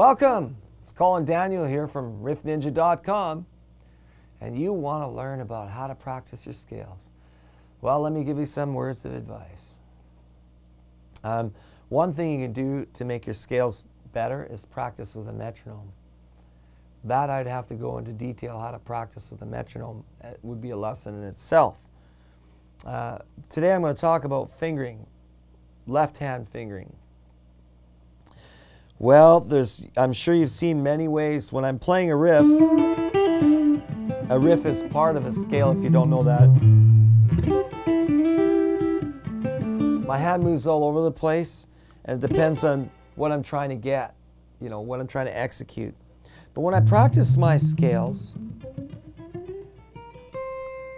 Welcome! It's Colin Daniel here from riffninja.com, and you want to learn about how to practice your scales. Well, let me give you some words of advice. One thing you can do to make your scales better is practice with a metronome. That I'd have to go into detail how to practice with a metronome. It would be a lesson in itself. Today I'm going to talk about fingering, left-hand fingering. Well, I'm sure you've seen many ways. When I'm playing a riff is part of a scale if you don't know that. My hand moves all over the place, and it depends on what I'm trying to get, what I'm trying to execute. But when I practice my scales,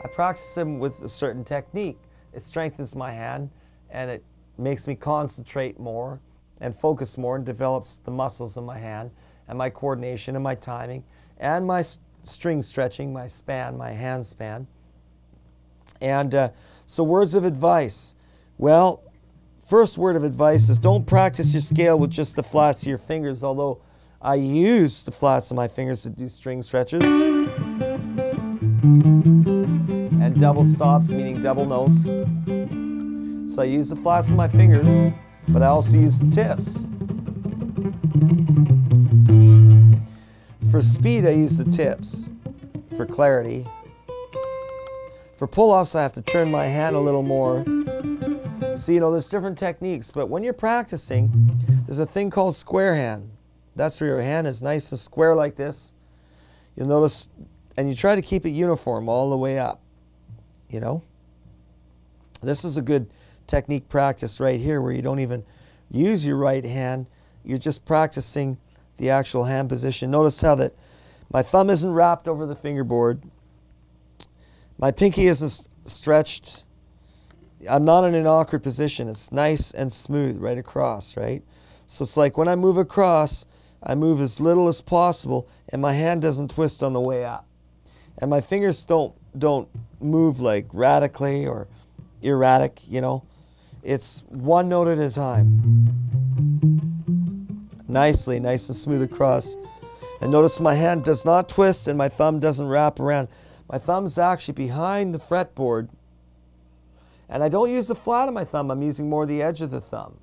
I practice them with a certain technique. It strengthens my hand, and it makes me concentrate more and focus more, and develops the muscles in my hand and my coordination and my timing and my string stretching, my span, my hand span. And so words of advice. Well, first word of advice is don't practice your scale with just the flats of your fingers, although I use the flats of my fingers to do string stretches and double stops, meaning double notes. So I use the flats of my fingers, but I also use the tips. For speed, I use the tips. For clarity. For pull-offs, I have to turn my hand a little more. So, there's different techniques, but when you're practicing, there's a thing called square hand. That's where your hand is nice and square like this. You'll notice, and you try to keep it uniform all the way up, This is a good technique practice right here where you don't even use your right hand. You're just practicing the actual hand position. Notice how that my thumb isn't wrapped over the fingerboard. My pinky isn't stretched. I'm not in an awkward position. It's nice and smooth right across, right? So it's like when I move across, I move as little as possible, and my hand doesn't twist on the way up. And my fingers don't move like radically or erratic, It's one note at a time. Nice and smooth across. And notice my hand does not twist and my thumb doesn't wrap around. My thumb's actually behind the fretboard. And I don't use the flat of my thumb, I'm using more the edge of the thumb.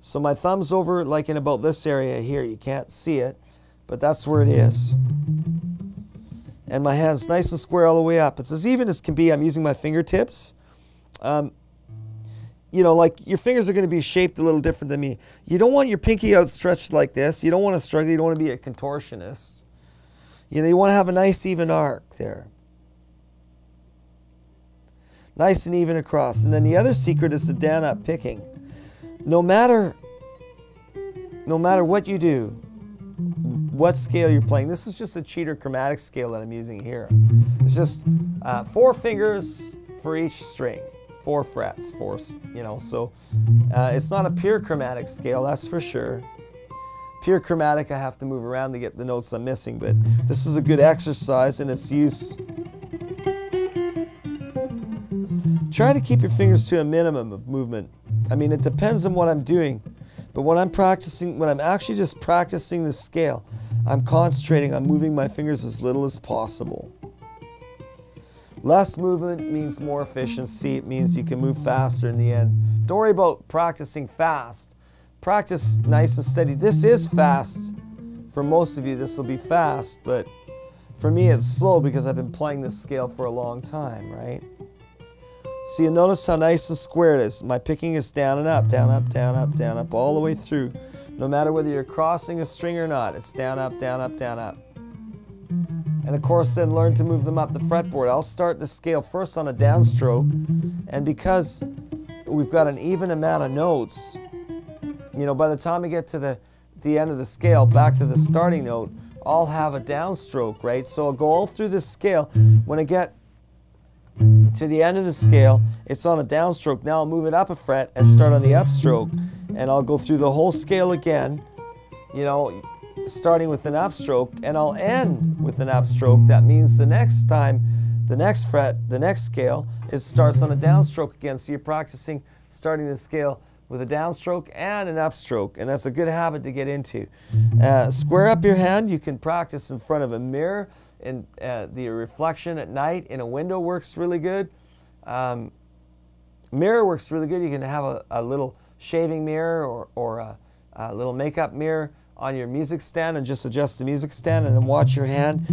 So my thumb's over like in about this area here. You can't see it, but that's where it is. And my hand's nice and square all the way up. It's as even as can be. I'm using my fingertips. Like your fingers are going to be shaped a little different than me. You don't want your pinky outstretched like this. You don't want to struggle. You don't want to be a contortionist. You want to have a nice even arc there. Nice and even across. And then the other secret is the down-up picking. No matter what you do, what scale you're playing. This is just a cheater chromatic scale that I'm using here. It's just 4 fingers for each string. 4 frets, so it's not a pure chromatic scale, that's for sure. Pure chromatic, I have to move around to get the notes I'm missing, but this is a good exercise and its use. Try to keep your fingers to a minimum of movement. I mean, it depends on what I'm doing, but when I'm actually just practicing the scale, I'm concentrating on moving my fingers as little as possible. Less movement means more efficiency. It means you can move faster in the end. Don't worry about practicing fast. Practice nice and steady. This is fast. For most of you, this will be fast, but for me, it's slow because I've been playing this scale for a long time, right? So you notice how nice and square it is. My picking is down and up, down, up, down, up, down, up, all the way through. No matter whether you're crossing a string or not, it's down, up, down, up, down, up. And of course, then learn to move them up the fretboard. I'll start the scale first on a downstroke, and because we've got an even amount of notes, by the time I get to the end of the scale, back to the starting note, I'll have a downstroke, right? So I'll go all through this scale. When I get to the end of the scale, it's on a downstroke. Now I'll move it up a fret and start on the upstroke, and I'll go through the whole scale again, starting with an upstroke, and I'll end with an upstroke. That means the next time, the next fret, the next scale, it starts on a downstroke again. So you're practicing starting the scale with a downstroke and an upstroke, and that's a good habit to get into. Square up your hand. You can practice in front of a mirror, and the reflection at night in a window works really good. Mirror works really good. You can have a little shaving mirror or a little makeup mirror on your music stand and just adjust the music stand and then watch your hand.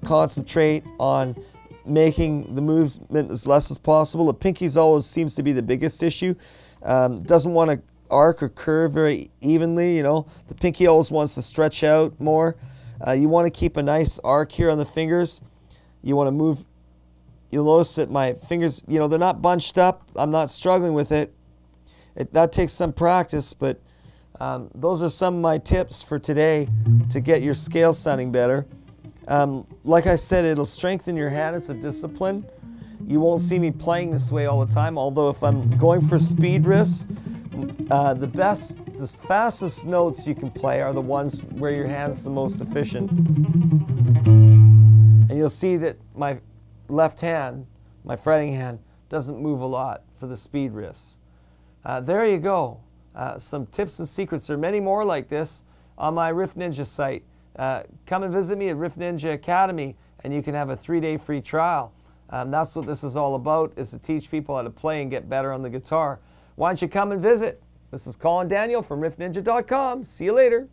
Concentrate on making the movement as less as possible. The pinkies always seems to be the biggest issue. Doesn't want to arc or curve very evenly, you know. The pinky always wants to stretch out more. You want to keep a nice arc here on the fingers. You want to move. You'll notice that my fingers, you know, they're not bunched up. I'm not struggling with it. That takes some practice, but those are some of my tips for today to get your scale sounding better. Like I said, it'll strengthen your hand. It's a discipline. You won't see me playing this way all the time, although if I'm going for speed riffs, the fastest notes you can play are the ones where your hand's the most efficient. And you'll see that my left hand, my fretting hand, doesn't move a lot for the speed riffs. There you go. Some tips and secrets. There are many more like this on my Riff Ninja site. Come and visit me at Riff Ninja Academy, and you can have a 3-day free trial. That's what this is all about, is to teach people how to play and get better on the guitar. Why don't you come and visit? This is Colin Daniel from riffninja.com. See you later.